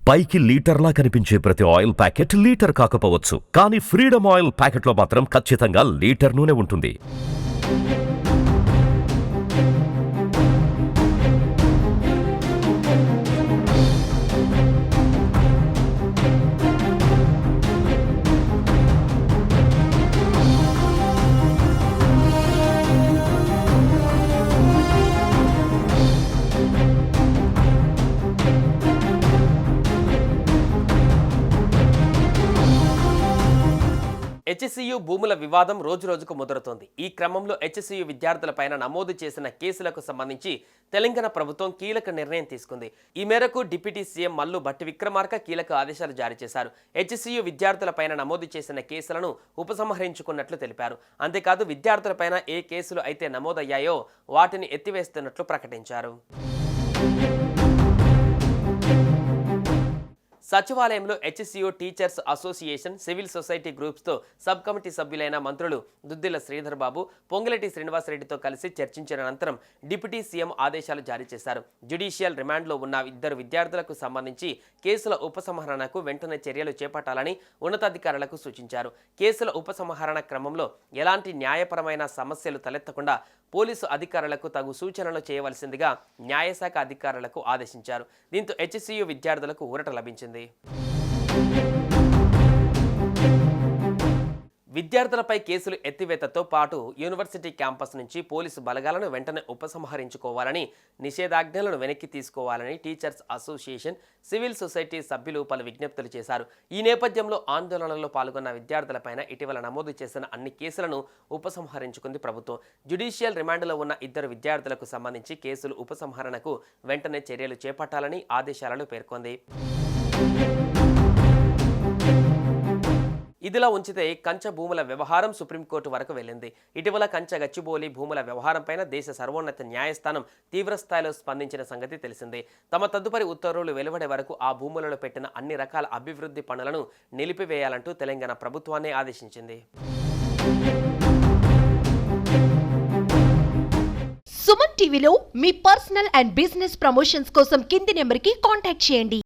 పైకి లీటర్లా కనిపించే ప్రతి ఆయిల్ ప్యాకెట్ లీటర్ కాకపోవచ్చు, కానీ ఫ్రీడమ్ ఆయిల్ ప్యాకెట్లో మాత్రం ఖచ్చితంగా లీటర్ నూనె ఉంటుంది. హెచ్సియు భూముల వివాదం రోజురోజుకు ముదురుతోంది. ఈ క్రమంలో హెచ్సియు విద్యార్థులపైన నమోదు చేసిన కేసులకు సంబంధించి తెలంగాణ ప్రభుత్వం కీలక నిర్ణయం తీసుకుంది. ఈ మేరకు డిప్యూటీ సీఎం మల్లు భట్టి విక్రమార్క కీలక ఆదేశాలు జారీ చేశారు. హెచ్సియు విద్యార్థులపైన నమోదు చేసిన కేసులను ఉపసంహరించుకున్నట్లు తెలిపారు. అంతేకాదు విద్యార్థులపైన ఏ కేసులు అయితే నమోదయ్యాయో వాటిని ఎత్తివేస్తున్నట్లు ప్రకటించారు. సచివాలయంలో HCU teachers association, civil society గ్రూప్స్తో సబ్ కమిటీ సభ్యులైన మంత్రులు దుద్దిల శ్రీధర్ బాబు, పొంగులేటి శ్రీనివాసరెడ్డితో కలిసి చర్చించిన అనంతరం డిప్యూటీ సీఎం ఆదేశాలు జారీ చేశారు. జ్యుడిషియల్ రిమాండ్లో ఉన్న 2 విద్యార్థులకు సంబంధించి కేసుల ఉపసంహరణకు వెంటనే చర్యలు చేపట్టాలని ఉన్నతాధికారులకు సూచించారు. కేసుల ఉపసంహరణ క్రమంలో ఎలాంటి న్యాయపరమైన సమస్యలు తలెత్తకుండా పోలీసు అధికారులకు తగు సూచనలు చేయవలసిందిగా న్యాయశాఖ అధికారులకు ఆదేశించారు. దీంతో హెచ్సియు విద్యార్థులకు ఊరట లభించింది. విద్యార్థులపై కేసులు ఎత్తివేతతో పాటు యూనివర్సిటీ క్యాంపస్ నుంచి పోలీసు బలగాలను వెంటనే ఉపసంహరించుకోవాలని, నిషేధాజ్ఞలను వెనక్కి తీసుకోవాలని టీచర్స్ అసోసియేషన్, సివిల్ సొసైటీ సభ్యులు పలు విజ్ఞప్తులు చేశారు. ఈ నేపథ్యంలో ఆందోళనలో పాల్గొన్న విద్యార్థులపైన ఇటీవల నమోదు చేసిన అన్ని కేసులను ఉపసంహరించుకుంది ప్రభుత్వం. జ్యుడిషియల్ రిమాండ్లో ఉన్న 2 విద్యార్థులకు సంబంధించి కేసులు ఉపసంహరణకు వెంటనే చర్యలు చేపట్టాలని ఆదేశాలలో పేర్కొంది. ఇదిలా ఉంచితే కంచె భూముల వ్యవహారం సుప్రీంకోర్టు వరకు వెళ్ళింది. ఇటీవల కంచె గచ్చిబౌలి భూముల వ్యవహారంపైన దేశ సర్వోన్నత న్యాయస్థానం తీవ్రస్థాయిలో స్పందించిన సంగతి తెలిసిందే. తమ తదుపరి ఉత్తర్వులు వెలువడే వరకు ఆ భూములలో పెట్టిన అన్ని రకాల అభివృద్ధి పనులను నిలిపివేయాలంటూ తెలంగాణ ప్రభుత్వాన్ని ఆదేశించింది. సుమన్ టీవీలో మీ పర్సనల్ అండ్ బిజినెస్ ప్రమోషన్స్ కోసం కింది నెంబర్కి కాంటాక్ట్ చేయండి.